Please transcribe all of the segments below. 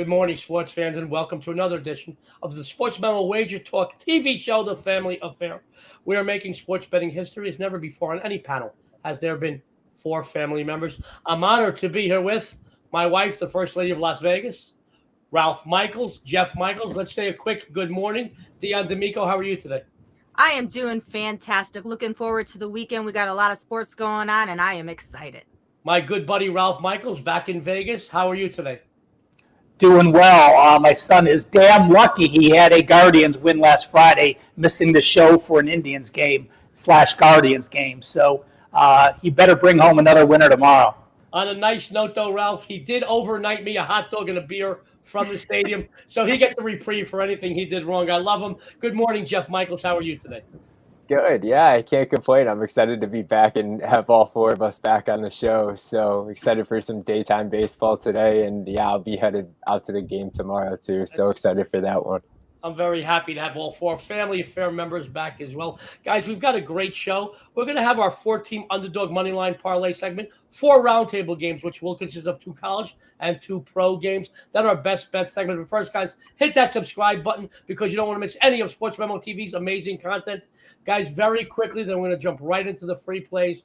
Good morning, sports fans, and welcome to another edition of the Sports Memo Wager Talk TV show, The Family Affair. We are making sports betting history as never before on any panel has there been 4 family members. I'm honored to be here with my wife, the First Lady of Las Vegas, Ralph Michaels, Jeff Michaels. Let's say a quick good morning. Dionne D'Amico, how are you today? I am doing fantastic. Looking forward to the weekend. We got a lot of sports going on, and I am excited. My good buddy, Ralph Michaels, back in Vegas. How are you today? Doing well. My son is damn lucky he had a Guardians win last Friday, missing the show for an Indians game / Guardians game. So he better bring home another winner tomorrow. On a nice note, though, Ralph, he did overnight me a hot dog and a beer from the stadium, so he gets a reprieve for anything he did wrong. I love him. Good morning, Jeff Michaels. How are you today? Good. Yeah, I can't complain. I'm excited to be back and have all 4 of us back on the show. So excited for some daytime baseball today. And yeah, I'll be headed out to the game tomorrow too. So excited for that one. I'm very happy to have all 4 Family Affair members back as well. Guys, we've got a great show. We're going to have our 4-team Underdog Moneyline Parlay segment, 4 roundtable games, which will consist of 2 college and 2 pro games. Then our best bet segment. But first, guys, hit that subscribe button because you don't want to miss any of Sports Memo TV's amazing content. Guys, very quickly, then we're going to jump right into the free plays.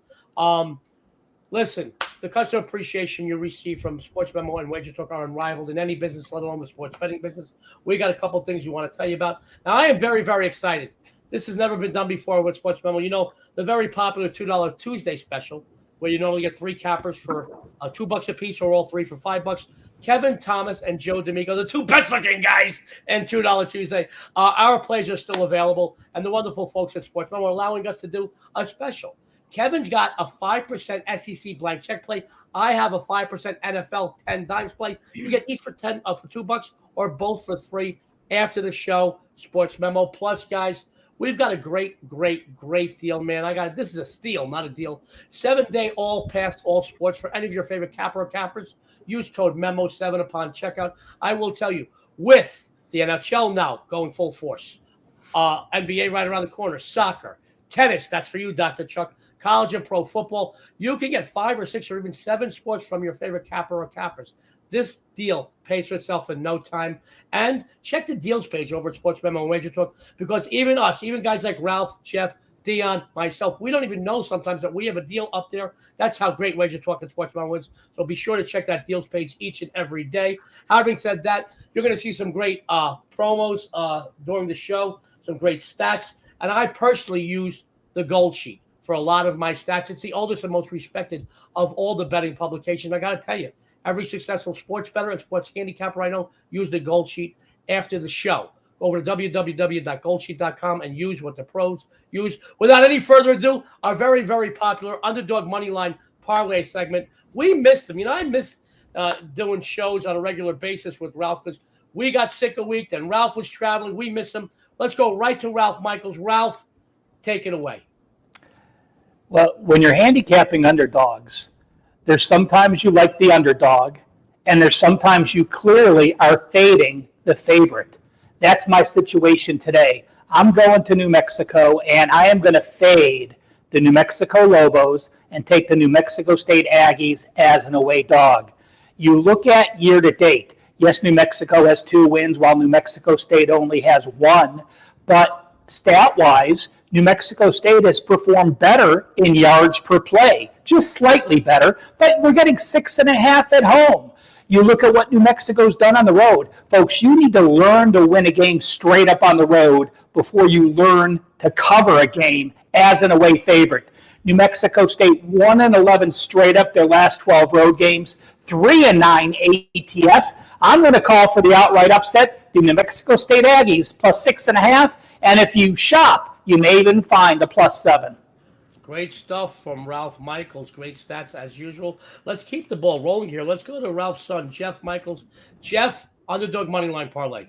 Listen, the customer appreciation you receive from Sports Memo and Wager Talk are unrivaled in any business, let alone the sports betting business. We got a couple things we want to tell you about. Now, I am very, very excited. This has never been done before with Sports Memo. You know, the very popular $2 Tuesday special, where you normally get 3 cappers for $2 a piece or all 3 for $5. Kevin Thomas and Joe D'Amico, the 2 best-looking guys, and $2 Tuesday. Our plays are still available, and the wonderful folks at Sports Memo are allowing us to do a special. Kevin's got a 5% SEC blank check play. I have a 5% NFL 10 dimes play. You get each for $2 or both for $3 after the show. Sports Memo. Plus, guys, we've got a great deal, man. This is a steal, not a deal. 7-day all pass, all sports for any of your favorite capper or cappers. Use code MEMO7 upon checkout. I will tell you, with the NHL now going full force, NBA right around the corner, soccer, tennis, that's for you, Dr. Chuck, college and pro football, you can get 5 or 6 or even 7 sports from your favorite capper or cappers. This deal pays for itself in no time. And check the deals page over at Sports Memo and Wager Talk, because even us, even guys like Ralph, Jeff, Dionne, myself, we don't even know sometimes that we have a deal up there. That's how great Wager Talk and Sports Memo is. So be sure to check that deals page each and every day. Having said that, you're going to see some great promos during the show, some great stats. And I personally use the Gold Sheet for a lot of my stats. It's the oldest and most respected of all the betting publications. I got to tell you, every successful sports bettor and sports handicapper I know use the Gold Sheet after the show. Go over to www.goldsheet.com and use what the pros use. Without any further ado, our very, very popular Underdog Moneyline Parlay segment. We missed them. You know, I miss doing shows on a regular basis with Ralph because we got sick a week, then Ralph was traveling. We missed him. Let's go right to Ralph Michaels. Ralph, take it away. Well, when you're handicapping underdogs, there's sometimes you like the underdog, and there's sometimes you clearly are fading the favorite. That's my situation today. I'm going to New Mexico, and I am going to fade the New Mexico Lobos and take the New Mexico State Aggies as an away dog. You look at year to date. Yes, New Mexico has 2 wins, while New Mexico State only has 1. But stat-wise, New Mexico State has performed better in yards per play, just slightly better, but we're getting 6.5 at home. You look at what New Mexico's done on the road. Folks, you need to learn to win a game straight up on the road before you learn to cover a game as an away favorite. New Mexico State 1-11 straight up their last 12 road games, 3-9 ATS. I'm going to call for the outright upset, the New Mexico State Aggies plus 6.5. And if you shop, you may even find the plus 7. Great stuff from Ralph Michaels. Great stats as usual. Let's keep the ball rolling here. Let's go to Ralph's son, Jeff Michaels. Jeff, Underdog Moneyline Parlay.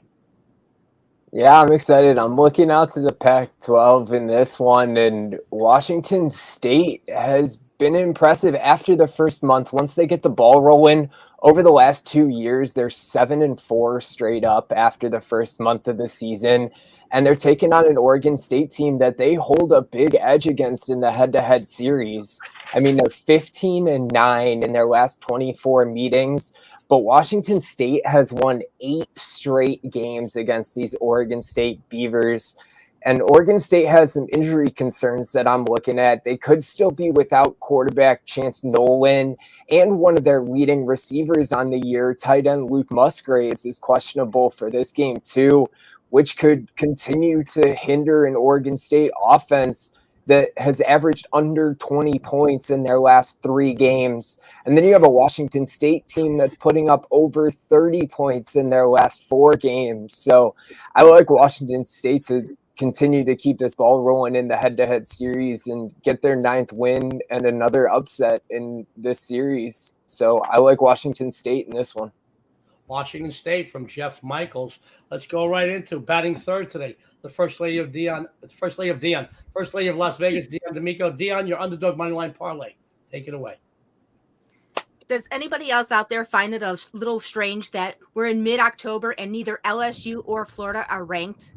Yeah, I'm excited. I'm looking out to the Pac-12 in this one, and Washington State has been impressive after the first month. Once they get the ball rolling, over the last 2 years, they're 7-4 straight up after the first month of the season. And they're taking on an Oregon State team that they hold a big edge against in the head-to-head series. I mean, they're 15-9 in their last 24 meetings. but Washington State has won 8 straight games against these Oregon State Beavers. And Oregon State has some injury concerns that I'm looking at. They could still be without quarterback Chance Nolan, and one of their leading receivers on the year, tight end Luke Musgraves, is questionable for this game too, which could continue to hinder an Oregon State offense that has averaged under 20 points in their last 3 games. And then you have a Washington State team that's putting up over 30 points in their last 4 games. So I like Washington State to continue to keep this ball rolling in the head-to-head series and get their 9th win and another upset in this series. So I like Washington State in this one. Washington State from Jeff Michaels. Let's go right into batting third today. The first lady of Las Vegas, Dionne D'Amico. Dionne, your underdog moneyline parlay. Take it away. Does anybody else out there find it a little strange that we're in mid-October and neither LSU or Florida are ranked?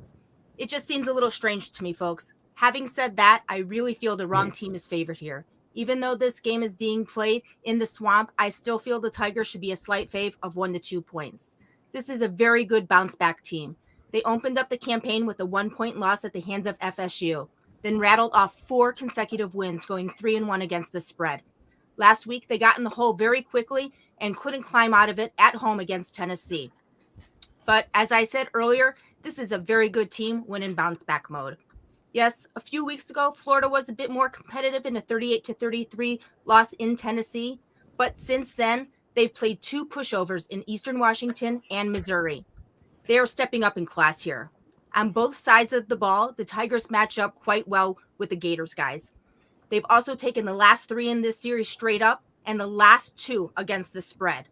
It just seems a little strange to me, folks. Having said that, I really feel the wrong team is favored here. Even though this game is being played in the Swamp, I still feel the Tigers should be a slight fave of 1 to 2 points. This is a very good bounce-back team. They opened up the campaign with a 1-point loss at the hands of FSU, then rattled off 4 consecutive wins, going 3-1 against the spread. Last week, they got in the hole very quickly and couldn't climb out of it at home against Tennessee. But as I said earlier, this is a very good team when in bounce-back mode. Yes, a few weeks ago, Florida was a bit more competitive in a 38-33 loss in Tennessee, but since then, they've played 2 pushovers in Eastern Washington and Missouri. They are stepping up in class here. On both sides of the ball, the Tigers match up quite well with the Gators guys. They've also taken the last 3 in this series straight up and the last 2 against the spread.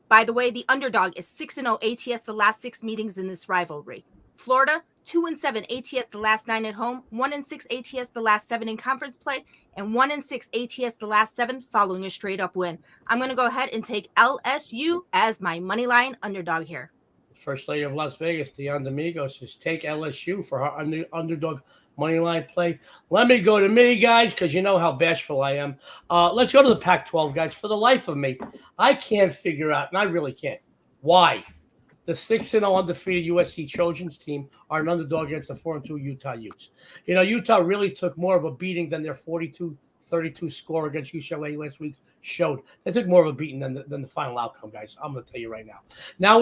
By the way, the Underdog is 6-0 ATS the last 6 meetings in this rivalry. Florida, 2-7 ATS the last 9 at home, 1-6 ATS the last 7 in conference play, and 1-6 ATS the last 7 following a straight-up win. I'm going to go ahead and take LSU as my moneyline underdog here. First lady of Las Vegas, Dionne D'Amico, says take LSU for her underdog moneyline play. Let me go to me, guys, because you know how bashful I am. Let's go to the Pac-12, guys. For the life of me, I can't figure out, and I really can't, why the 6-0 undefeated USC Trojans team are an underdog against the 4-2 Utah Utes. You know, Utah really took more of a beating than their 42-32 score against UCLA last week showed. They took more of a beating than the final outcome, guys. I'm going to tell you right now. Now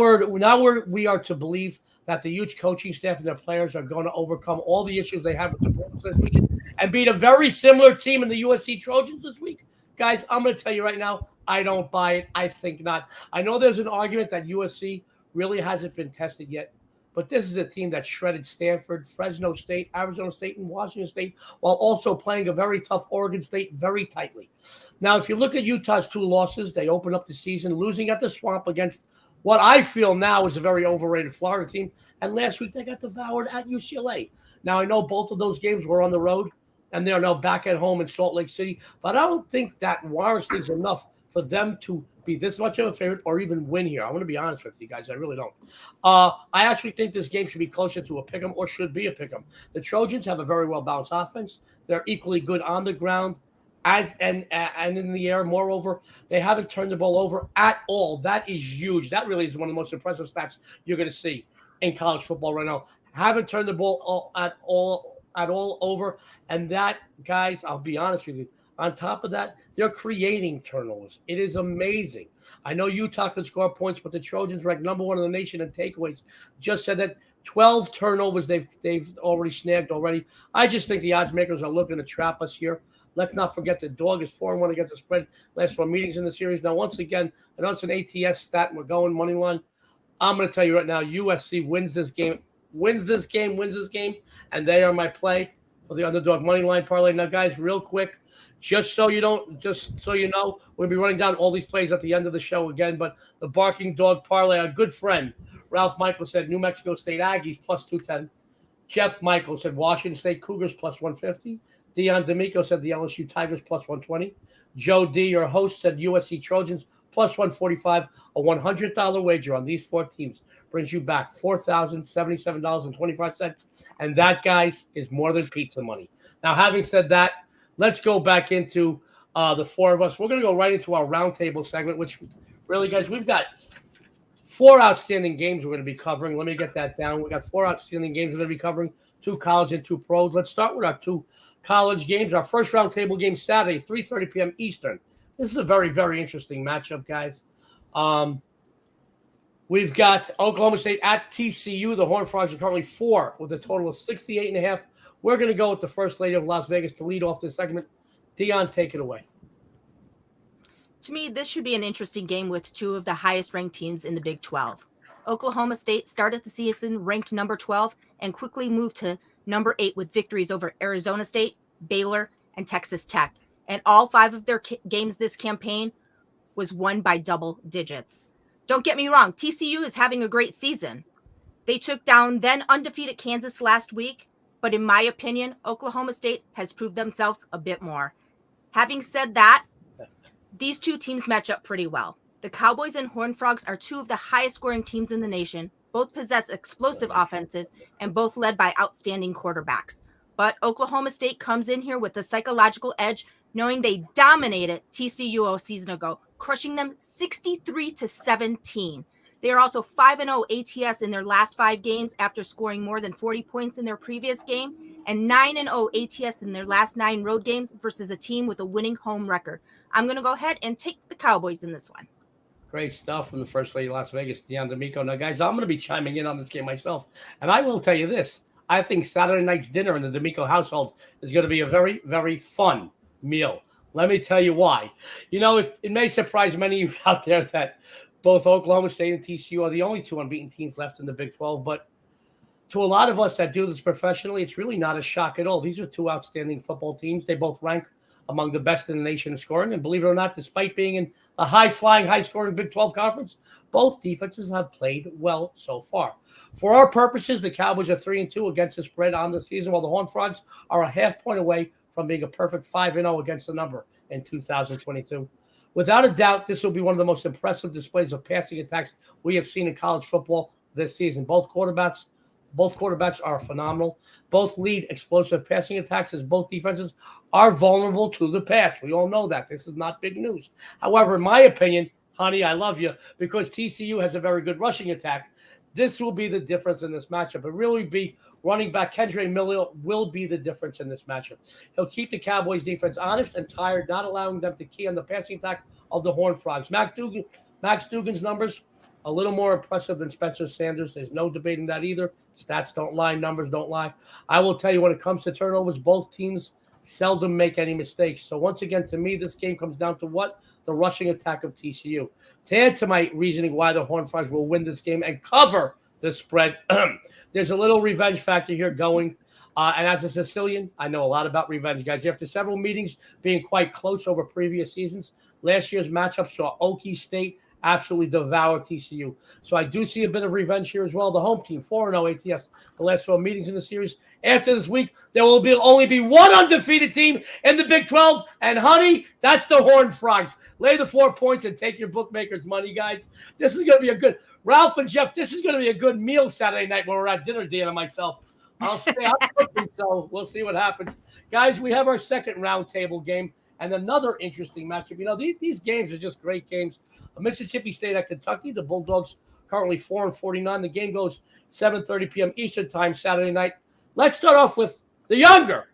we are to believe that the Utes coaching staff and their players are going to overcome all the issues they have with the Bulls this weekend and beat a very similar team in the USC Trojans this week. Guys, I'm going to tell you right now, I don't buy it. I think not. I know there's an argument that USC really hasn't been tested yet, but this is a team that shredded Stanford, Fresno State, Arizona State, and Washington State, while also playing a very tough Oregon State very tightly. Now, if you look at Utah's 2 losses, they open up the season losing at the Swamp against what I feel now is a very overrated Florida team, and last week they got devoured at UCLA. Now, I know both of those games were on the road, and they're now back at home in Salt Lake City, but I don't think that warrants things enough for them to be this much of a favorite or even win here. I'm going to be honest with you guys. I really don't. I actually think this game should be closer to a pick'em or should be a pick'em. The Trojans have a very well-balanced offense. They're equally good on the ground and in the air. Moreover, they haven't turned the ball over at all. That is huge. That really is one of the most impressive stats you're going to see in college football right now. Haven't turned the ball at all over. And that, guys, I'll be honest with you, on top of that, they're creating turnovers. It is amazing. I know Utah can score points, but the Trojans ranked number 1 in the nation in takeaways. Just said that 12 turnovers they've already snagged already. I just think the odds makers are looking to trap us here. Let's not forget the dog is 4-1 against the spread last 4 meetings in the series. Now, once again, I know it's an ATS stat, and we're going money line. I'm going to tell you right now, USC wins this game, and they are my play for the underdog money line parlay. Now, guys, real quick, just so you know, we'll be running down all these plays at the end of the show again. But the barking dog parlay, our good friend Ralph Michael said New Mexico State Aggies plus 210. Jeff Michael said Washington State Cougars plus 150. Dionne D'Amico said the LSU Tigers plus 120. Joe D, your host, said USC Trojans plus 145. A $100 wager on these 4 teams brings you back $4,077.25. And that, guys, is more than pizza money. Now, having said that, let's go back into the 4 of us. We're going to go right into our roundtable segment, which really, guys, we've got 4 outstanding games we're going to be covering. Let me get that down. We got 4 outstanding games we're going to be covering, 2 college and 2 pros. Let's start with our 2 college games. Our first round table game Saturday, 3:30 p.m. Eastern. This is a very, very interesting matchup, guys. We've got Oklahoma State at TCU. The Horned Frogs are currently 4 with a total of 68.5. We're going to go with the First Lady of Las Vegas to lead off this segment. Dionne, take it away. To me, this should be an interesting game with 2 of the highest ranked teams in the Big 12. Oklahoma State started the season ranked number 12 and quickly moved to number 8 with victories over Arizona State, Baylor, and Texas Tech. And all 5 of their games this campaign was won by double digits. Don't get me wrong, TCU is having a great season. They took down then undefeated Kansas last week, but in my opinion, Oklahoma State has proved themselves a bit more. Having said that, these 2 teams match up pretty well. The Cowboys and Horned Frogs are 2 of the highest scoring teams in the nation. Both possess explosive offenses and both led by outstanding quarterbacks. But Oklahoma State comes in here with a psychological edge, knowing they dominated TCU a season ago, crushing them 63-17. They are also 5-0 ATS in their last 5 games after scoring more than 40 points in their previous game, and 9-0 ATS in their last 9 road games versus a team with a winning home record. I'm going to go ahead and take the Cowboys in this one. Great stuff from the First Lady of Las Vegas, Dionne D'Amico. Now, guys, I'm going to be chiming in on this game myself, and I will tell you this. I think Saturday night's dinner in the D'Amico household is going to be a very, very fun meal. Let me tell you why. You know, it may surprise many of you out there that both Oklahoma State and TCU are the only 2 unbeaten teams left in the Big 12, but to a lot of us that do this professionally, it's really not a shock at all. These are 2 outstanding football teams. They both rank among the best in the nation in scoring. And believe it or not, despite being in a high-flying, high-scoring Big 12 conference, both defenses have played well so far. For our purposes, the Cowboys are 3-2 against the spread on the season, while the Horned Frogs are a half point away from being a perfect 5-0 against the number in 2022. Without a doubt, this will be one of the most impressive displays of passing attacks we have seen in college football this season. Both quarterbacks are phenomenal. Both lead explosive passing attacks as both defenses are vulnerable to the pass. We all know that. This is not big news. However, in my opinion, honey, I love you, because TCU has a very good rushing attack. This will be the difference in this matchup. It really be running back Kendre Miller will be the difference in this matchup. He'll keep the Cowboys defense honest and tired, not allowing them to key on the passing attack of the Horned Frogs. Max Dugan's numbers, a little more impressive than Spencer Sanders. There's no debating that either. Stats don't lie. Numbers don't lie. I will tell you, when it comes to turnovers, both teams seldom make any mistakes. So once again, to me, this game comes down to what? The rushing attack of TCU. To add to my reasoning why the Horned Frogs will win this game and cover the spread, there's a little revenge factor here going. And as a Sicilian, I know a lot about revenge, guys. After several meetings being quite close over previous seasons, last year's matchup saw Okie State absolutely devour TCU. So I do see a bit of revenge here as well. The home team, 4-0 ATS, the last 4 meetings in the series. After this week, there will only be 1 undefeated team in the Big 12. And, honey, that's the Horned Frogs. Lay the 4 points and take your bookmakers' money, guys. This is going to be a good – Ralph and Jeff, this is going to be a good meal Saturday night when we're at dinner, Dan and myself. I'll stay out cooking, so we'll see what happens. Guys, we have our second round table game. And another interesting matchup. You know, these games are just great games. Mississippi State at Kentucky. The Bulldogs currently 4-49. The game goes 7:30 p.m. Eastern time Saturday night. Let's start off with the younger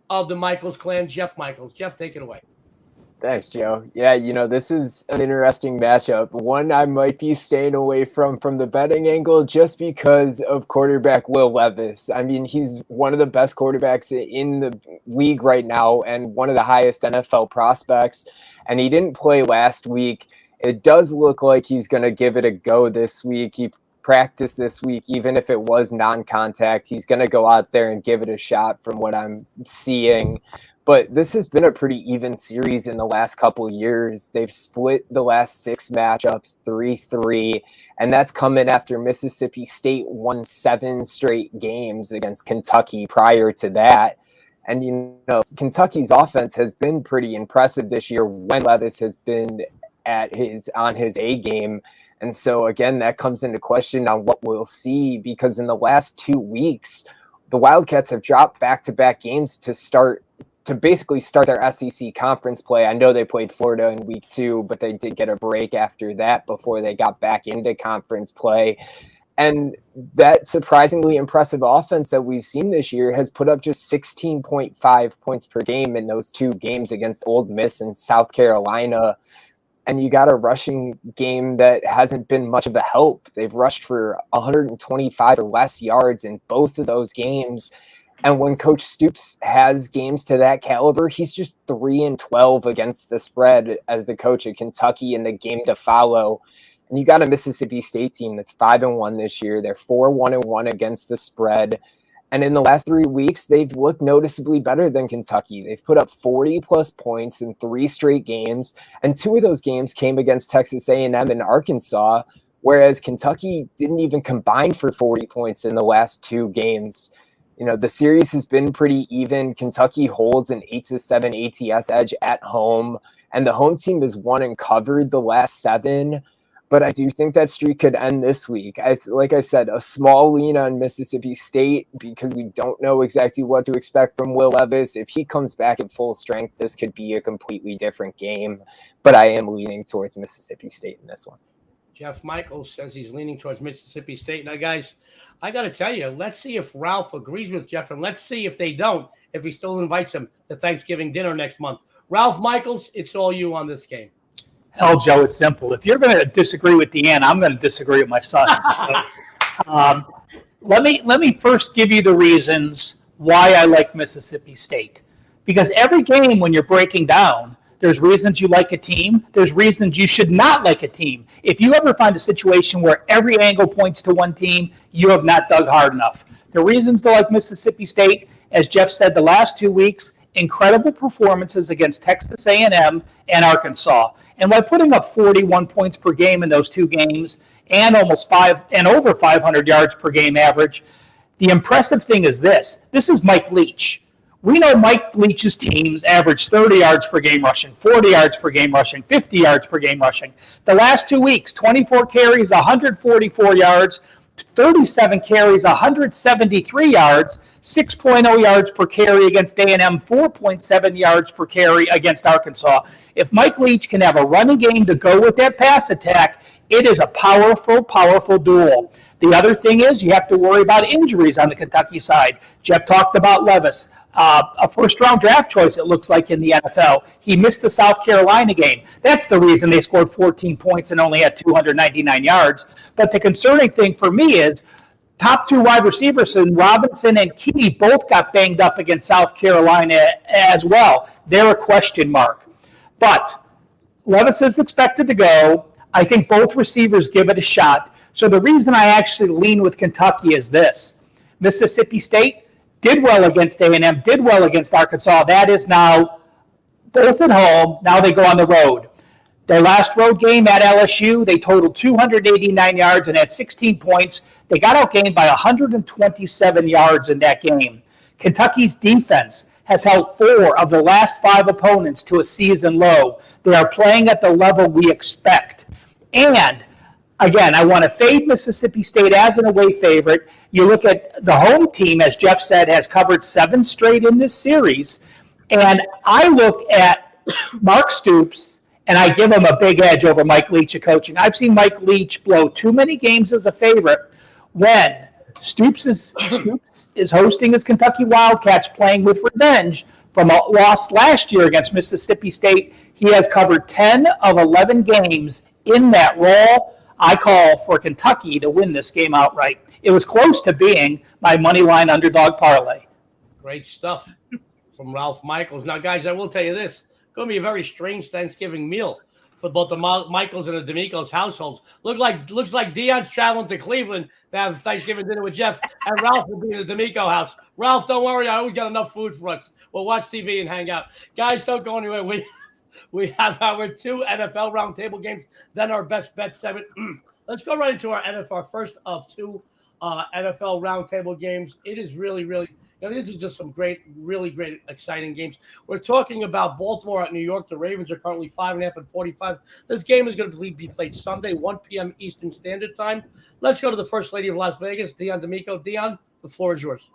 of the Michaels clan, Jeff Michaels. Jeff, take it away. Thanks, Joe. Yeah, you know, this is an interesting matchup. One I might be staying away from the betting angle just because of quarterback Will Levis. I mean, he's one of the best quarterbacks in the league right now and one of the highest NFL prospects. And he didn't play last week. It does look like he's going to give it a go this week. He practiced this week, even if it was non-contact. He's going to go out there and give it a shot from what I'm seeing. But this has been a pretty even series in the last couple of years. They've split the last 6 matchups 3-3, and that's coming after Mississippi State won 7 straight games against Kentucky prior to that. And, you know, Kentucky's offense has been pretty impressive this year when Levis has been on his A game. And so, again, that comes into question on what we'll see, because in the last 2 weeks, the Wildcats have dropped back-to-back games to start to basically start their SEC conference play. I know they played Florida in week 2, but they did get a break after that before they got back into conference play. And that surprisingly impressive offense that we've seen this year has put up just 16.5 points per game in those 2 games against Ole Miss and South Carolina. And you got a rushing game that hasn't been much of a help. They've rushed for 125 or less yards in both of those games. And when Coach Stoops has games to that caliber, he's just 3-12 against the spread as the coach at Kentucky in the game to follow. And you got a Mississippi State team that's 5-1 this year. They're 4-1-1 against the spread. And in the last 3 weeks, they've looked noticeably better than Kentucky. They've put up 40-plus points in 3 straight games. And 2 of those games came against Texas A&M and Arkansas, whereas Kentucky didn't even combine for 40 points in the last 2 games. You know, the series has been pretty even. Kentucky holds an 8-7 ATS edge at home, and the home team has won and covered the last 7. But I do think that streak could end this week. It's, like I said, a small lean on Mississippi State because we don't know exactly what to expect from Will Levis. If he comes back at full strength, this could be a completely different game. But I am leaning towards Mississippi State in this one. Jeff Michaels says he's leaning towards Mississippi State. Now, guys, I got to tell you, let's see if Ralph agrees with Jeff, and let's see if they don't, if he still invites him to Thanksgiving dinner next month. Ralph Michaels, it's all you on this game. Hell, Joe, it's simple. If you're going to disagree with Deanne, I'm going to disagree with my sons. Let me first give you the reasons why I like Mississippi State. Because every game when you're breaking down, there's reasons you like a team. There's reasons you should not like a team. If you ever find a situation where every angle points to one team, you have not dug hard enough. The reasons to like Mississippi State, as Jeff said, the last 2 weeks, incredible performances against Texas A&M and Arkansas. And by putting up 41 points per game in those 2 games and over 500 yards per game average, the impressive thing is this. This is Mike Leach. We know Mike Leach's teams average 30 yards per game rushing, 40 yards per game rushing, 50 yards per game rushing. The last 2 weeks, 24 carries, 144 yards, 37 carries, 173 yards, 6.0 yards per carry against A&M, 4.7 yards per carry against Arkansas. If Mike Leach can have a running game to go with that pass attack, it is a powerful, powerful duel. The other thing is you have to worry about injuries on the Kentucky side. Jeff talked about Levis, a first-round draft choice, it looks like, in the NFL. He missed the South Carolina game. That's the reason they scored 14 points and only had 299 yards. But the concerning thing for me is top 2 wide receivers, and Robinson and Key both got banged up against South Carolina as well. They're a question mark. But Levis is expected to go. I think both receivers give it a shot. So the reason I actually lean with Kentucky is this. Mississippi State did well against A&M, did well against Arkansas. That is now both at home. Now they go on the road. Their last road game at LSU, they totaled 289 yards and had 16 points. They got outgained by 127 yards in that game. Kentucky's defense has held 4 of the last 5 opponents to a season low. They are playing at the level we expect. And, again, I want to fade Mississippi State as an away favorite. You look at the home team, as Jeff said, has covered 7 straight in this series. And I look at Mark Stoops, and I give him a big edge over Mike Leach at coaching. I've seen Mike Leach blow too many games as a favorite when Stoops is hosting his Kentucky Wildcats, playing with revenge from a loss last year against Mississippi State. He has covered 10 of 11 games in that role. I call for Kentucky to win this game outright. It was close to being my Moneyline underdog parlay. Great stuff from Ralph Michaels. Now, guys, I will tell you this. It's going to be a very strange Thanksgiving meal for both the Michaels and the D'Amicos households. Looks like Dionne's traveling to Cleveland to have Thanksgiving dinner with Jeff, and Ralph will be in the D'Amico house. Ralph, don't worry. I always got enough food for us. We'll watch TV and hang out. Guys, don't go anywhere. We have our 2 NFL roundtable games, then our best bet segment. Let's go right into our first of 2 NFL roundtable games. It is really, really, these are just some really great, exciting games. We're talking about Baltimore at New York. The Ravens are currently 5.5 and 45. This game is going to be played Sunday, 1 p.m. Eastern Standard Time. Let's go to the First Lady of Las Vegas, Dionne D'Amico. Dionne, the floor is yours.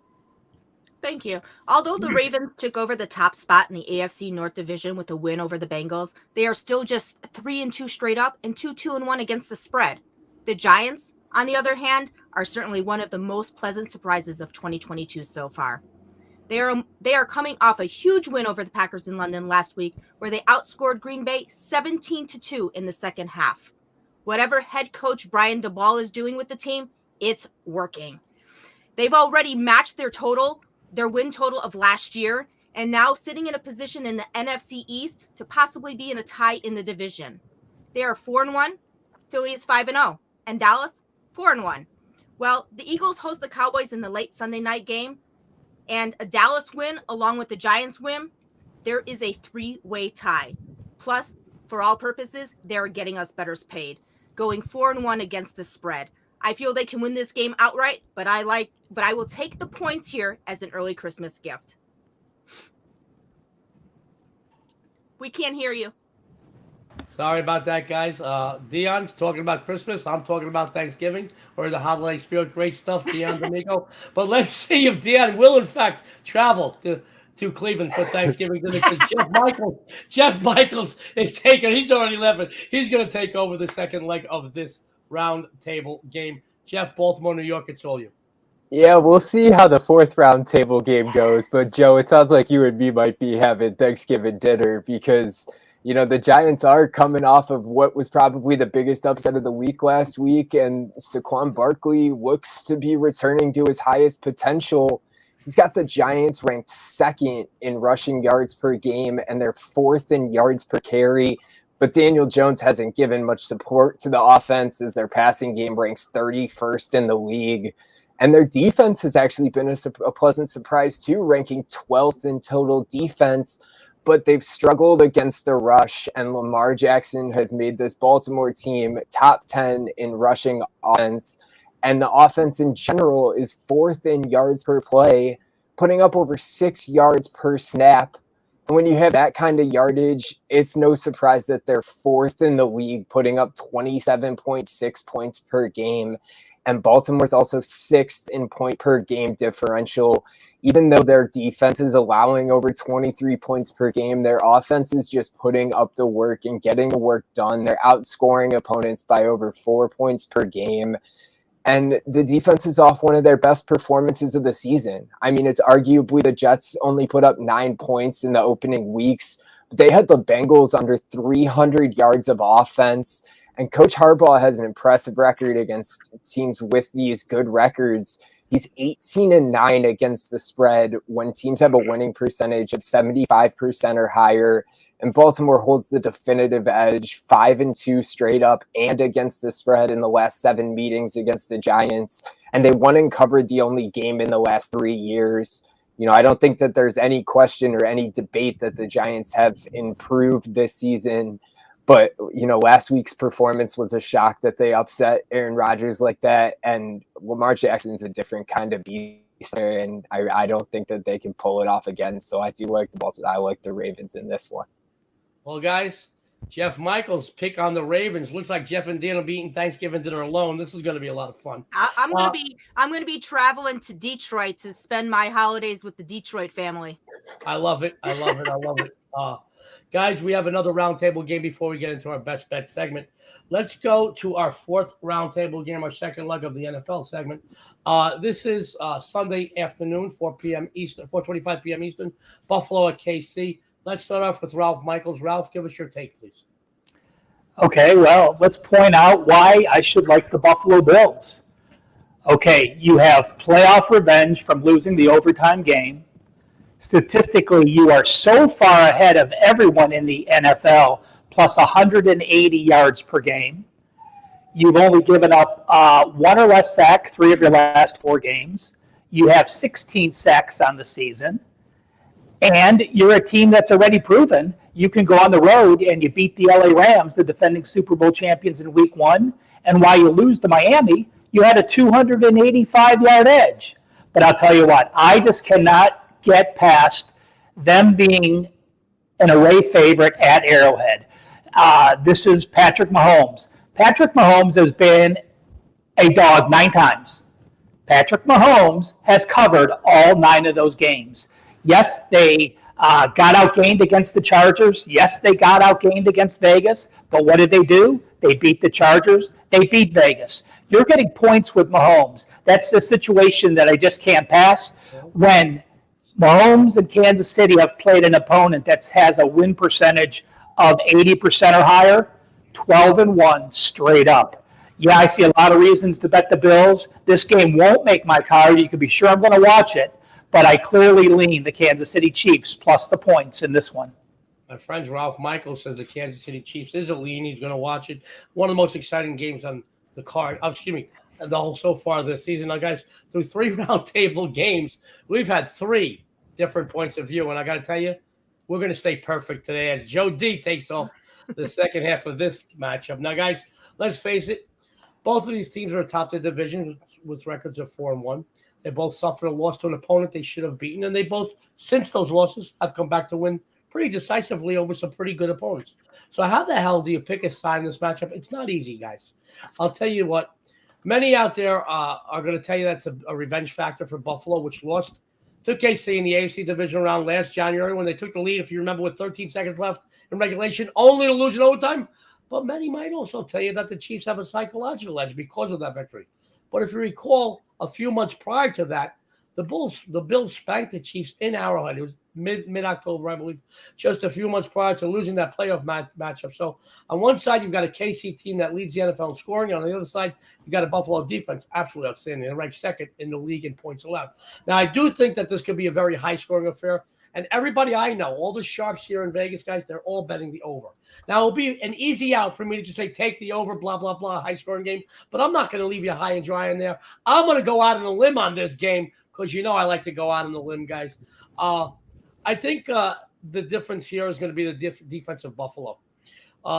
Thank you. Although the Ravens took over the top spot in the AFC North Division with a win over the Bengals, they are still just 3-2 straight up and 2-1 against the spread. The Giants, on the other hand, are certainly one of the most pleasant surprises of 2022 so far. They are coming off a huge win over the Packers in London last week, where they outscored Green Bay 17-2 in the second half. Whatever head coach Brian DeBall is doing with the team, it's working. They've already matched their win total of last year, and now sitting in a position in the NFC East to possibly be in a tie in the division. They are 4-1, Philly is 5-0, and Dallas 4-1. Well, the Eagles host the Cowboys in the late Sunday night game, and a Dallas win along with the Giants win, there is a 3-way tie. Plus, for all purposes, they're getting us bettors paid, going 4-1 against the spread. I feel they can win this game outright, but I will take the points here as an early Christmas gift. We can't hear you. Sorry about that, guys. Dion's talking about Christmas. I'm talking about Thanksgiving or the holiday spirit. Great stuff, Dionne D'Amico. But let's see if Dionne will, in fact, travel to Cleveland for Thanksgiving dinner, because Jeff Michaels is taking. He's already left. He's going to take over the second leg of this round table game. Jeff, Baltimore, New York, it's all you. Yeah, we'll see how the fourth round table game goes. But Joe, it sounds like you and me might be having Thanksgiving dinner because, you know, the Giants are coming off of what was probably the biggest upset of the week last week. And Saquon Barkley looks to be returning to his highest potential. He's got the Giants ranked second in rushing yards per game, and they're fourth in yards per carry. But Daniel Jones hasn't given much support to the offense as their passing game ranks 31st in the league. And their defense has actually been a pleasant surprise too, ranking 12th in total defense. But they've struggled against the rush, and Lamar Jackson has made this Baltimore team top 10 in rushing offense. And the offense in general is fourth in yards per play, putting up over 6 yards per snap. And when you have that kind of yardage, it's no surprise that they're fourth in the league, putting up 27.6 points per game. And Baltimore's also sixth in point per game differential. Even though their defense is allowing over 23 points per game, their offense is just putting up the work and getting the work done. They're outscoring opponents by over 4 points per game. And the defense is off one of their best performances of the season. I mean, it's arguably the Jets only put up 9 points in the opening weeks. But they had the Bengals under 300 yards of offense. And Coach Harbaugh has an impressive record against teams with these good records. He's 18-9 against the spread when teams have a winning percentage of 75% or higher. And Baltimore holds the definitive edge, 5-2 straight up and against the spread in the last 7 meetings against the Giants. And they won and covered the only game in the last 3 years. You know, I don't think that there's any question or any debate that the Giants have improved this season. But, you know, last week's performance was a shock that they upset Aaron Rodgers like that. And Lamar Jackson's a different kind of beast. And I don't think that they can pull it off again. So I do like I like the Ravens in this one. Well, guys, Jeff Michaels' pick on the Ravens. Looks like Jeff and Dan will be eating Thanksgiving dinner alone. This is going to be a lot of fun. I'm going to be traveling to Detroit to spend my holidays with the Detroit family. I love it. I love it. I love it. Guys, we have another roundtable game before we get into our best bet segment. Let's go to our fourth roundtable game, our second leg of the NFL segment. This is Sunday afternoon, 4 p.m. Eastern, 4:25 p.m. Eastern, Buffalo at KC. Let's start off with Ralph Michaels. Ralph, give us your take, please. Okay, well, let's point out why I should like the Buffalo Bills. Okay, you have playoff revenge from losing the overtime game. Statistically, you are so far ahead of everyone in the NFL, plus 180 yards per game. You've only given up 1 or less sack 3 of your last 4 games. You have 16 sacks on the season. And you're a team that's already proven you can go on the road and you beat the LA Rams, the defending Super Bowl champions, in week 1. And while you lose to Miami, you had a 285-yard edge. But I'll tell you what, I just cannot get past them being an away favorite at Arrowhead. This is Patrick Mahomes. Patrick Mahomes has been a dog 9 times. Patrick Mahomes has covered all 9 of those games. Yes, they got outgained against the Chargers. Yes, they got outgained against Vegas. But what did they do? They beat the Chargers. They beat Vegas. You're getting points with Mahomes. That's the situation that I just can't pass. When Mahomes and Kansas City have played an opponent that has a win percentage of 80% or higher, 12-1 straight up. Yeah, I see a lot of reasons to bet the Bills. This game won't make my card. You can be sure I'm going to watch it, but I clearly lean the Kansas City Chiefs plus the points in this one. My friend Ralph Michael says the Kansas City Chiefs is a lean. He's going to watch it. One of the most exciting games on the card. The whole so far this season. Now, guys, through 3 round table games, we've had 3 different points of view, and I got to tell you, we're going to stay perfect today as Joe D takes off the second half of this matchup. Now, guys, let's face it. Both of these teams are atop the division with records of 4-1. They both suffered a loss to an opponent they should have beaten, and they both, since those losses, have come back to win pretty decisively over some pretty good opponents. So how the hell do you pick a side in this matchup? It's not easy, guys. I'll tell you what. Many out there are going to tell you that's a revenge factor for Buffalo, which lost to KC in the AFC division round last January when they took the lead, if you remember, with 13 seconds left in regulation, only to lose in overtime. But many might also tell you that the Chiefs have a psychological edge because of that victory. But if you recall, a few months prior to that, the Bills spanked the Chiefs in Arrowhead. It was mid-October, I believe, just a few months prior to losing that playoff matchup. So on one side, you've got a KC team that leads the NFL in scoring. On the other side, you've got a Buffalo defense, absolutely outstanding, and ranked second in the league in points allowed. Now, I do think that this could be a very high-scoring affair. And everybody I know, all the sharks here in Vegas, guys, they're all betting the over. Now, it'll be an easy out for me to just say, take the over, blah, blah, blah, high-scoring game. But I'm not going to leave you high and dry in there. I'm going to go out on a limb on this game because you know I like to go out on the limb, guys. I think the difference here is going to be the defense of Buffalo.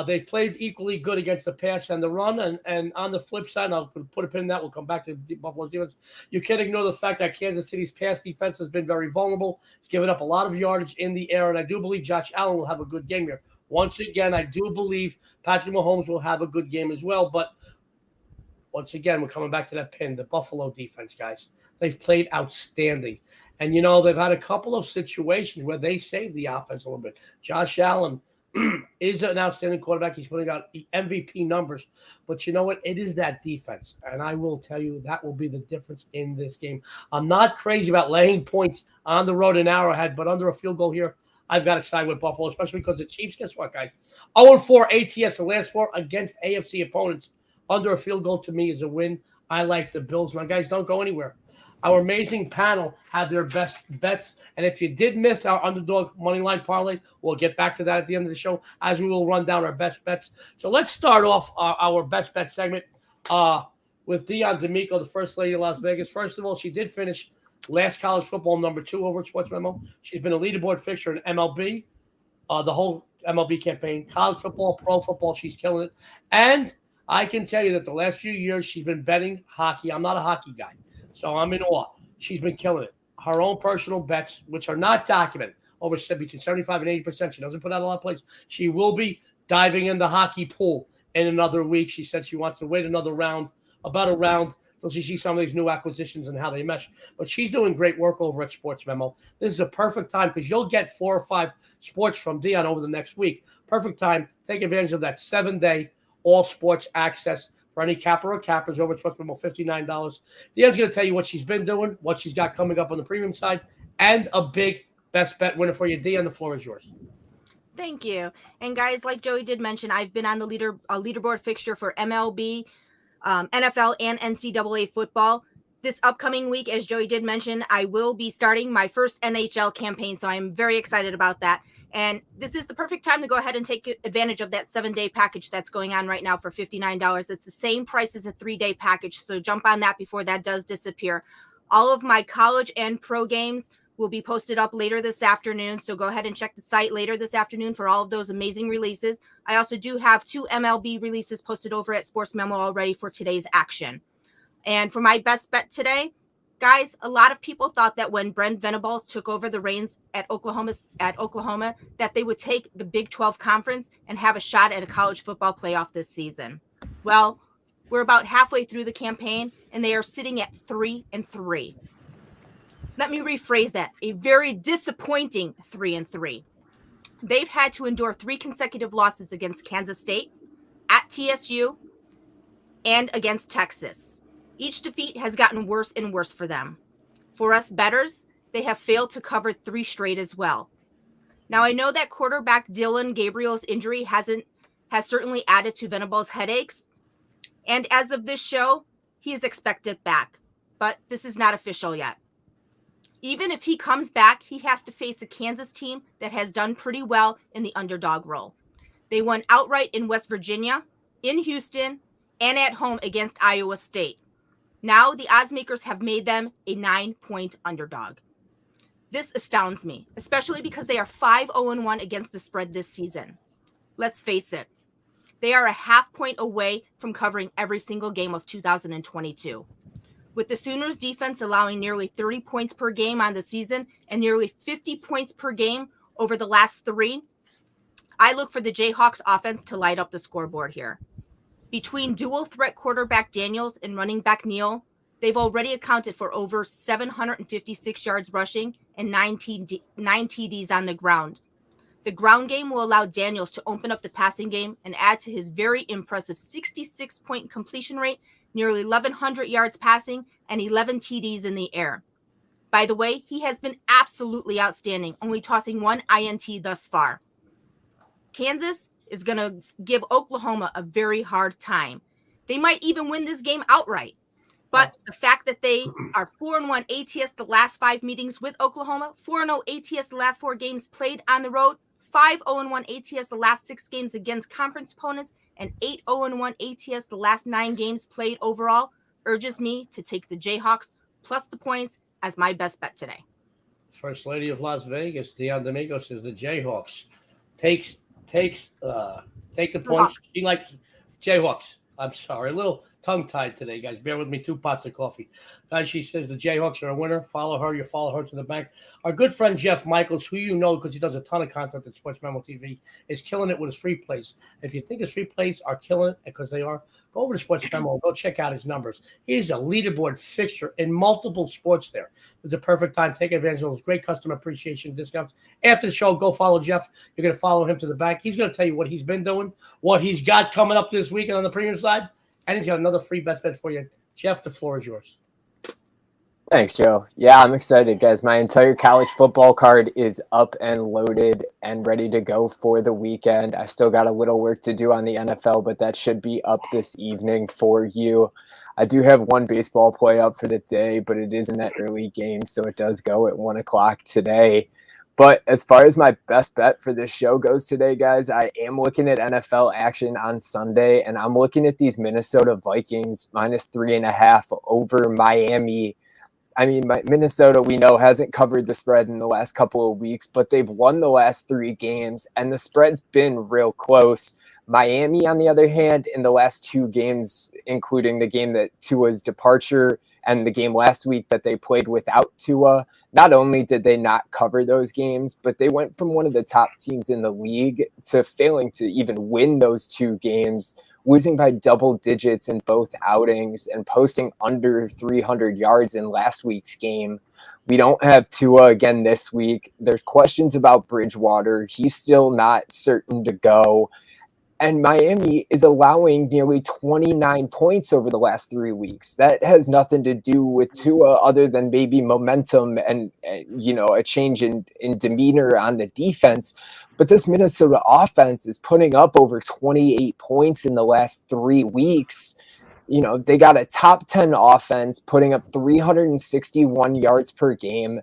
They played equally good against the pass and the run. And on the flip side, and I'll put a pin in that. We'll come back to Buffalo's defense. You can't ignore the fact that Kansas City's pass defense has been very vulnerable. It's given up a lot of yardage in the air. And I do believe Josh Allen will have a good game here. Once again, I do believe Patrick Mahomes will have a good game as well. But once again, we're coming back to that pin, the Buffalo defense, guys. They've played outstanding. And, you know, they've had a couple of situations where they saved the offense a little bit. Josh Allen is an outstanding quarterback. He's putting out MVP numbers. But you know what? It is that defense. And I will tell you that will be the difference in this game. I'm not crazy about laying points on the road in Arrowhead, but under a field goal here, I've got to side with Buffalo, especially because the Chiefs, guess what, guys? 0-4 ATS, the last 4 against AFC opponents. Under a field goal to me is a win. I like the Bills. Now, guys, don't go anywhere. Our amazing panel had their best bets. And if you did miss our Underdog Moneyline Parlay, we'll get back to that at the end of the show as we will run down our best bets. So let's start off our best bet segment with Dionne D'Amico, the First Lady of Las Vegas. First of all, she did finish last college football number 2 over at Sports Memo. She's been a leaderboard fixture in MLB, the whole MLB campaign, college football, pro football. She's killing it. And I can tell you that the last few years she's been betting hockey. I'm not a hockey guy, so I'm in awe. She's been killing it. Her own personal bets, which are not documented, over between 75 and 80%. She doesn't put out a lot of plays. She will be diving in the hockey pool in another week. She said she wants to wait another round, about a round, until she sees some of these new acquisitions and how they mesh. But she's doing great work over at Sports Memo. This is a perfect time because you'll get 4 or 5 sports from Dionne over the next week. Perfect time. Take advantage of that 7-day all sports access for any capper or cappers over at Sports Memo, $59. Dionne's going to tell you what she's been doing, what she's got coming up on the premium side, and a big best bet winner for you. Dionne, the floor is yours. Thank you. And guys, like Joey did mention, I've been on the leaderboard fixture for MLB, NFL, and NCAA football. This upcoming week, as Joey did mention, I will be starting my first NHL campaign, so I'm very excited about that. And this is the perfect time to go ahead and take advantage of that 7-day package that's going on right now for $59. It's the same price as a 3-day package, so jump on that before that does disappear. All of my college and pro games will be posted up later this afternoon, so go ahead and check the site later this afternoon for all of those amazing releases. I also do have 2 MLB releases posted over at Sports Memo already for today's action. And for my best bet today, guys, a lot of people thought that when Brent Venables took over the reins at Oklahoma, that they would take the Big 12 conference and have a shot at a college football playoff this season. Well, We're about halfway through the campaign, and they are sitting at 3-3. Let me rephrase that. A very disappointing 3-3. They've had to endure 3 consecutive losses against Kansas State, at TSU, and against Texas. Each defeat has gotten worse and worse for them. For us bettors, they have failed to cover 3 straight as well. Now, I know that quarterback Dylan Gabriel's injury has certainly added to Venables' headaches. And as of this show, he is expected back. But this is not official yet. Even if he comes back, he has to face a Kansas team that has done pretty well in the underdog role. They won outright in West Virginia, in Houston, and at home against Iowa State. Now the odds makers have made them a 9-point underdog. This astounds me, especially because they are 5-0-1 against the spread this season. Let's face it, they are a half point away from covering every single game of 2022. With the Sooners defense allowing nearly 30 points per game on the season and nearly 50 points per game over the last 3, I look for the Jayhawks offense to light up the scoreboard here. Between dual threat quarterback Daniels and running back Neal, they've already accounted for over 756 yards rushing and 9 TDs on the ground. The ground game will allow Daniels to open up the passing game and add to his very impressive 66-point completion rate, nearly 1,100 yards passing, and 11 TDs in the air. By the way, he has been absolutely outstanding, only tossing 1 INT thus far. Kansas is going to give Oklahoma a very hard time. They might even win this game outright. But the fact that they are 4-1 ATS the last 5 meetings with Oklahoma, 4-0 ATS the last 4 games played on the road, 5-0-1 ATS the last 6 games against conference opponents, and 8-0-1 ATS the last 9 games played overall, urges me to take the Jayhawks plus the points as my best bet today. First Lady of Las Vegas, Dionne D'Amico, says the Jayhawks take the points. She likes Jayhawks. I'm sorry, a little tongue-tied today, guys. Bear with me, 2 pots of coffee. Guys, she says the Jayhawks are a winner. Follow her. You follow her to the bank. Our good friend Jeff Michaels, who you know because he does a ton of content at Sports Memo TV, is killing it with his free plays. If you think his free plays are killing it, because they are, go over to Sports Memo and go check out his numbers. He's a leaderboard fixture in multiple sports there. It's the perfect time. Take advantage of those great customer appreciation discounts. After the show, go follow Jeff. You're going to follow him to the bank. He's going to tell you what he's been doing, what he's got coming up this weekend on the premium side, and he's got another free best bet for you. Jeff, the floor is yours. Thanks, Joe. Yeah, I'm excited, guys. My entire college football card is up and loaded and ready to go for the weekend. I still got a little work to do on the NFL, but that should be up this evening for you. I do have one baseball play up for the day, but it is in that early game, so it does go at 1 o'clock today. But as far as my best bet for this show goes today, guys, I am looking at NFL action on Sunday, and I'm looking at these Minnesota Vikings minus 3.5 over Miami. I mean, Minnesota, we know, hasn't covered the spread in the last couple of weeks, but they've won the last 3 games, and the spread's been real close. Miami, on the other hand, in the last 2 games, including the game that Tua's departure and the game last week that they played without Tua, not only did they not cover those games, but they went from one of the top teams in the league to failing to even win those 2 games, losing by double digits in both outings and posting under 300 yards in last week's game. We don't have Tua again this week. There's questions about Bridgewater. He's still not certain to go. And Miami is allowing nearly 29 points over the last 3 weeks. That has nothing to do with Tua other than maybe momentum and a change in demeanor on the defense. But this Minnesota offense is putting up over 28 points in the last 3 weeks. You know, they got a top 10 offense putting up 361 yards per game.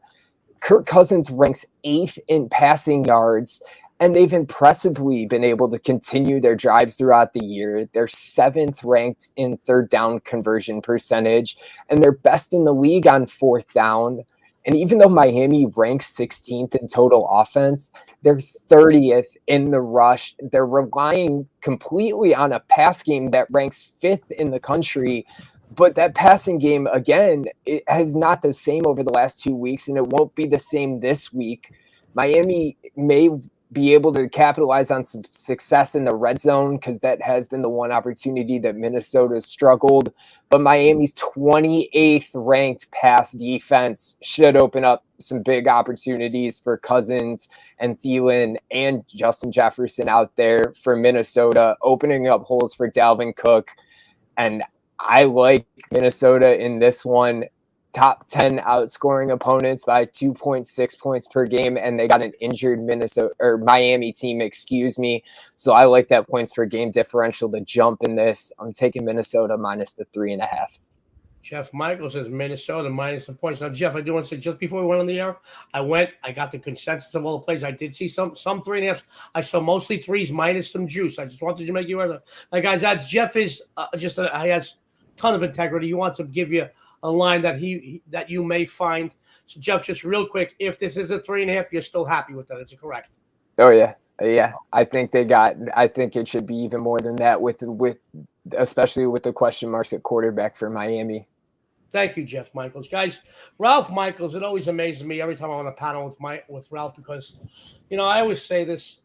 Kirk Cousins ranks 8th in passing yards. And they've impressively been able to continue their drives throughout the year. They're 7th ranked in 3rd down conversion percentage, and they're best in the league on 4th down. And even though Miami ranks 16th in total offense, they're 30th in the rush. They're relying completely on a pass game that ranks 5th in the country. But that passing game, again, it has not the same over the last 2 weeks, and it won't be the same this week. Miami may be able to capitalize on some success in the red zone, because that has been the one opportunity that Minnesota's struggled. But Miami's 28th ranked pass defense should open up some big opportunities for Cousins and Thielen and Justin Jefferson out there for Minnesota, opening up holes for Dalvin Cook. And I like Minnesota in this one. Top 10 outscoring opponents by 2.6 points per game, and they got an injured Miami team, So I like that points per game differential to jump in this. I'm taking Minnesota minus the 3.5. Jeff Michael says Minnesota minus the points. Now, Jeff, I do want to say, just before we went on the air, I got the consensus of all the plays. I did see some 3.5. I saw mostly threes minus some juice. I just wanted to make you aware of that. Like, guys, that's Jeff is he has a ton of integrity. He wants to give you a line that you may find. So, Jeff, just real quick, if this is a 3.5, you're still happy with that? Is it correct? Oh yeah. I think it should be even more than that, with especially with the question marks at quarterback for Miami. Thank you, Jeff Michaels. Guys, Ralph Michaels, it always amazes me every time I'm on a panel with Ralph, because, I always say this,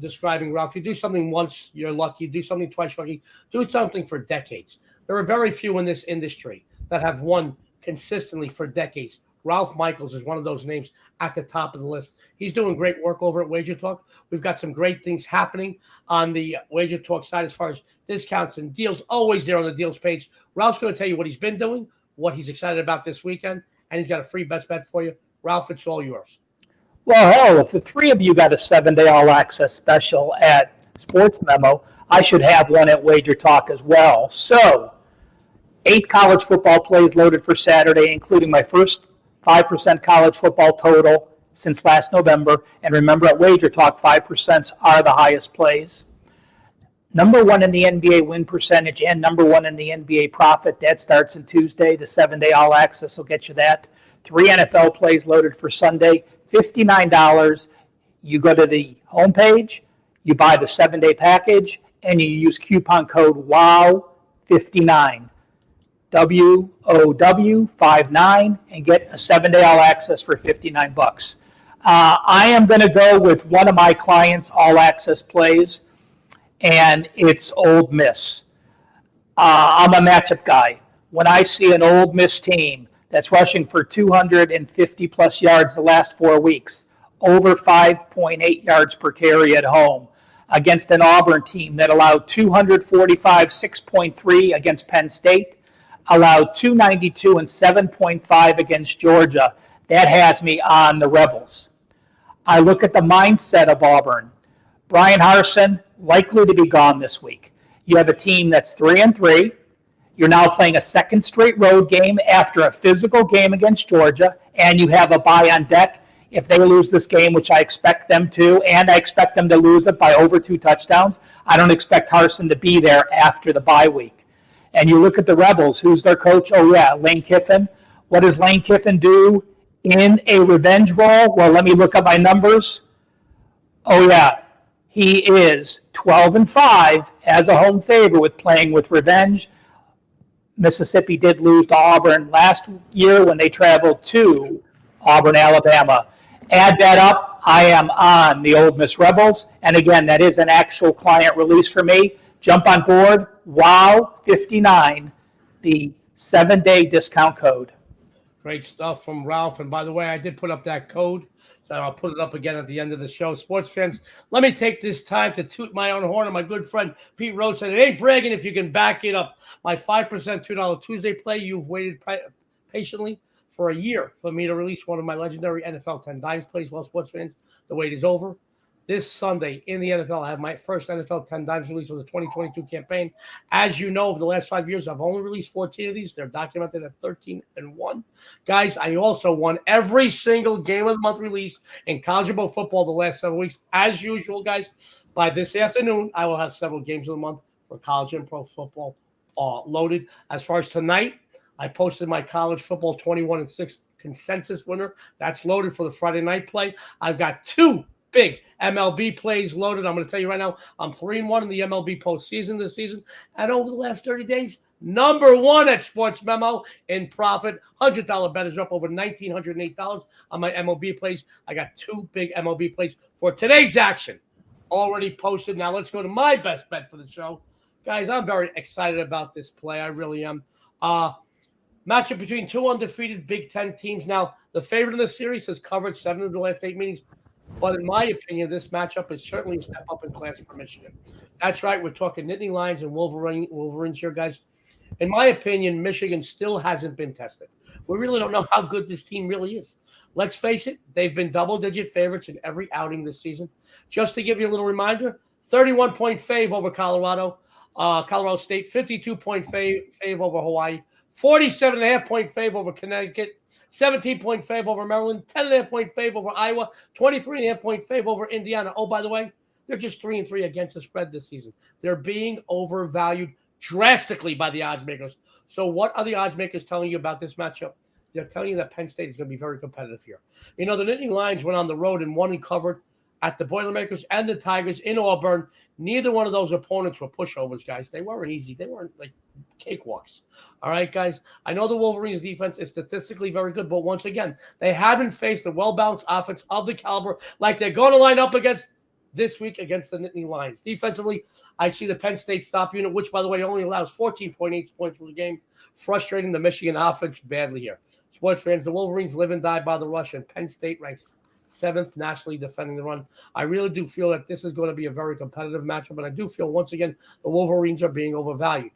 describing Ralph, you do something once, you're lucky. You do something twice, you're lucky. Do something for decades. There are very few in this industry that have won consistently for decades. Ralph Michaels is one of those names at the top of the list. He's doing great work over at Wager Talk. We've got some great things happening on the Wager Talk side as far as discounts and deals, always there on the deals page. Ralph's going to tell you what he's been doing, what he's excited about this weekend, and he's got a free best bet for you. Ralph, it's all yours. Well, hell, if the three of you got a 7-day all-access special at Sports Memo, I should have one at Wager Talk as well. So, 8 college football plays loaded for Saturday, including my first 5% college football total since last November. And remember, at Wager Talk, 5% are the highest plays. Number 1 in the NBA win percentage and number 1 in the NBA profit. That starts on Tuesday. The 7-day all access will get you that. 3 NFL plays loaded for Sunday, $59. You go to the homepage, you buy the 7-day package, and you use coupon code WOW59. WOW59, and get a 7-day all access for $59. I am going to go with one of my clients' all access plays, and it's Ole Miss. I'm a matchup guy. When I see an Ole Miss team that's rushing for 250 plus yards the last 4 weeks, over 5.8 yards per carry at home, against an Auburn team that allowed 245, 6.3 against Penn State, allowed 292 and 7.5 against Georgia. That has me on the Rebels. I look at the mindset of Auburn. Brian Harsin, likely to be gone this week. You have a team that's 3-3. You're now playing a second straight road game after a physical game against Georgia, and you have a bye on deck. If they lose this game, which I expect them to, and I expect them to lose it by over 2 touchdowns, I don't expect Harsin to be there after the bye week. And you look at the Rebels, who's their coach? Oh, yeah, Lane Kiffin. What does Lane Kiffin do in a revenge role? Well, let me look up my numbers. Oh, yeah, he is 12-5 as a home favorite with playing with revenge. Mississippi did lose to Auburn last year when they traveled to Auburn, Alabama. Add that up, I am on the Ole Miss Rebels. And again, that is an actual client release for me. Jump on board, WOW59, the 7-day discount code. Great stuff from Ralph. And by the way, I did put up that code, so I'll put it up again at the end of the show. Sports fans, let me take this time to toot my own horn. And my good friend Pete Rose said, it ain't bragging if you can back it up. My 5% $2 Tuesday play, you've waited patiently for a year for me to release one of my legendary NFL 10 Dimes plays. Well, sports fans, the wait is over. This Sunday in the NFL, I have my first NFL 10 Dimes release of the 2022 campaign. As you know, over the last 5 years, I've only released 14 of these. They're documented at 13-1. Guys, I also won every single game of the month release in college football the last 7 weeks. As usual, guys, by this afternoon, I will have several games of the month for college and pro football loaded. As far as tonight, I posted my college football 21-6 consensus winner. That's loaded for the Friday night play. I've got 2 big MLB plays loaded. I'm going to tell you right now, I'm 3-1 in the MLB postseason this season. And over the last 30 days, Number one at Sports Memo in profit. $100 bet is up over $1,908 on my MLB plays. I got 2 big MLB plays for today's action already posted. Now let's go to my best bet for the show. Guys, I'm very excited about this play. I really am. Matchup between 2 undefeated Big Ten teams. Now, the favorite in the series has covered 7 of the last 8 meetings. But in my opinion, this matchup is certainly a step up in class for Michigan. That's right. We're talking Nittany Lions and Wolverines here, guys. In my opinion, Michigan still hasn't been tested. We really don't know how good this team really is. Let's face it, they've been double-digit favorites in every outing this season. Just to give you a little reminder, 31-point fave over Colorado State, 52-point fave over Hawaii, 47.5-point fave over Connecticut, 17-point fave over Maryland, 10.5-point fave over Iowa, 23.5-point fave over Indiana. Oh, by the way, they're just 3-3 against the spread this season. They're being overvalued drastically by the odds makers. So what are the odds makers telling you about this matchup? They're telling you that Penn State is going to be very competitive here. You know, the Nittany Lions went on the road and won and covered at the Boilermakers and the Tigers in Auburn. Neither one of those opponents were pushovers, guys. They weren't easy. They weren't like cakewalks. All right, guys. I know the Wolverines defense is statistically very good, but once again, they haven't faced a well-balanced offense of the caliber like they're going to line up against this week against the Nittany Lions. Defensively, I see the Penn State stop unit, which, by the way, only allows 14.8 points per game, frustrating the Michigan offense badly here. Sports fans, the Wolverines live and die by the rush, and Penn State ranks 7th nationally defending the run. I really do feel that this is going to be a very competitive matchup, and I do feel, once again, the Wolverines are being overvalued.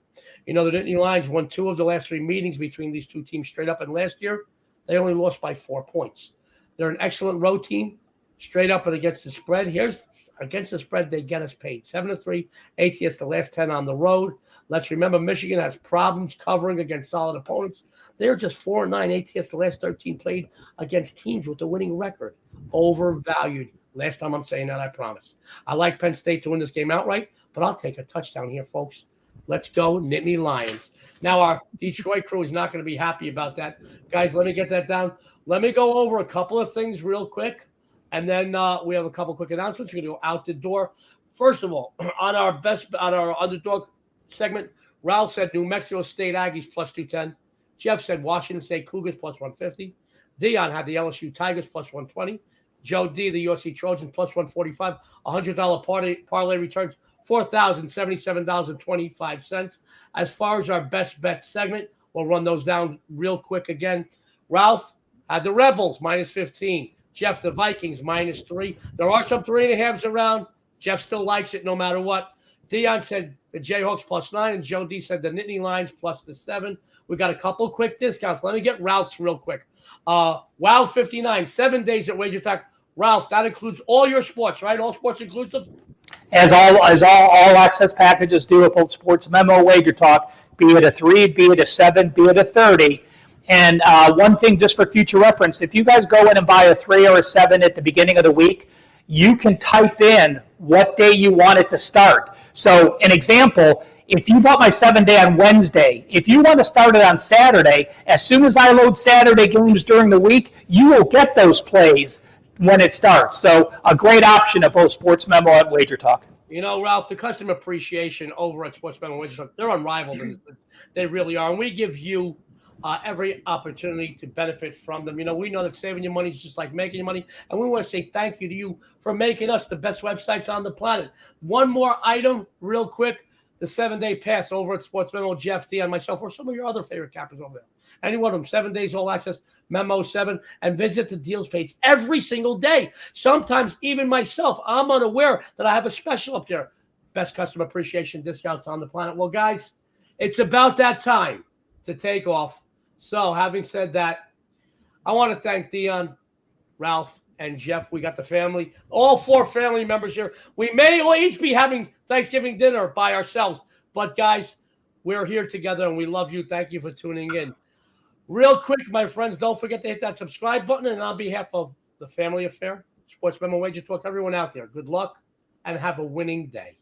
You know, the Nittany Lions won 2 of the last 3 meetings between these 2 teams straight up, and last year, they only lost by 4 points. They're an excellent road team. Straight up and against the spread. Here's against the spread, they get us paid. 7-3, ATS the last 10 on the road. Let's remember Michigan has problems covering against solid opponents. They're just 4-9 ATS the last 13 played against teams with a winning record. Overvalued. Last time I'm saying that, I promise. I like Penn State to win this game outright, but I'll take a touchdown here, folks. Let's go, Nittany Lions. Now, our Detroit crew is not going to be happy about that. Guys, let me get that down. Let me go over a couple of things real quick. And then we have a couple quick announcements. We're going to go out the door. First of all, on our underdog segment, Ralph said New Mexico State Aggies plus 210. Jeff said Washington State Cougars plus 150. Dionne had the LSU Tigers plus 120. Joe D, the USC Trojans plus 145. $100 parlay returns $4,077.25. As far as our best bet segment, we'll run those down real quick again. Ralph had the Rebels minus 15. Jeff, the Vikings, minus 3. There are some 3.5s around. Jeff still likes it no matter what. Dionne said the Jayhawks plus 9, and Joe D said the Nittany Lions plus the 7. We got a couple quick discounts. Let me get Ralph's real quick. Wow 59, 7 days at Wager Talk. Ralph, that includes all your sports, right? All sports inclusive? As all access packages do at both Sports Memo, Wager Talk, be it a 3, be it a 7, be it a 30. And one thing just for future reference, if you guys go in and buy a 3 or a 7 at the beginning of the week, you can type in what day you want it to start. So an example, if you bought my 7-day on Wednesday, if you want to start it on Saturday, as soon as I load Saturday games during the week, you will get those plays when it starts. So a great option at both Sports Memo and Wager Talk. You know, Ralph, the customer appreciation over at Sports Memo and Wager Talk, they're unrivaled. They really are. And we give you every opportunity to benefit from them. You know, we know that saving your money is just like making your money. And we want to say thank you to you for making us the best websites on the planet. One more item real quick. The 7-day pass over at Sports Memo, Jeff D, and myself, or some of your other favorite cappers over there. Any one of them, 7 days all access, Memo 7, and visit the deals page every single day. Sometimes even myself, I'm unaware that I have a special up there. Best customer appreciation discounts on the planet. Well, guys, it's about that time to take off. So having said that, I want to thank Dionne, Ralph, and Jeff. We got the family, all 4 family members here. We may each be having Thanksgiving dinner by ourselves. But, guys, we're here together, and we love you. Thank you for tuning in. Real quick, my friends, don't forget to hit that subscribe button. And on behalf of the Family Affair, Sports Memo Wager Talk, everyone out there, good luck and have a winning day.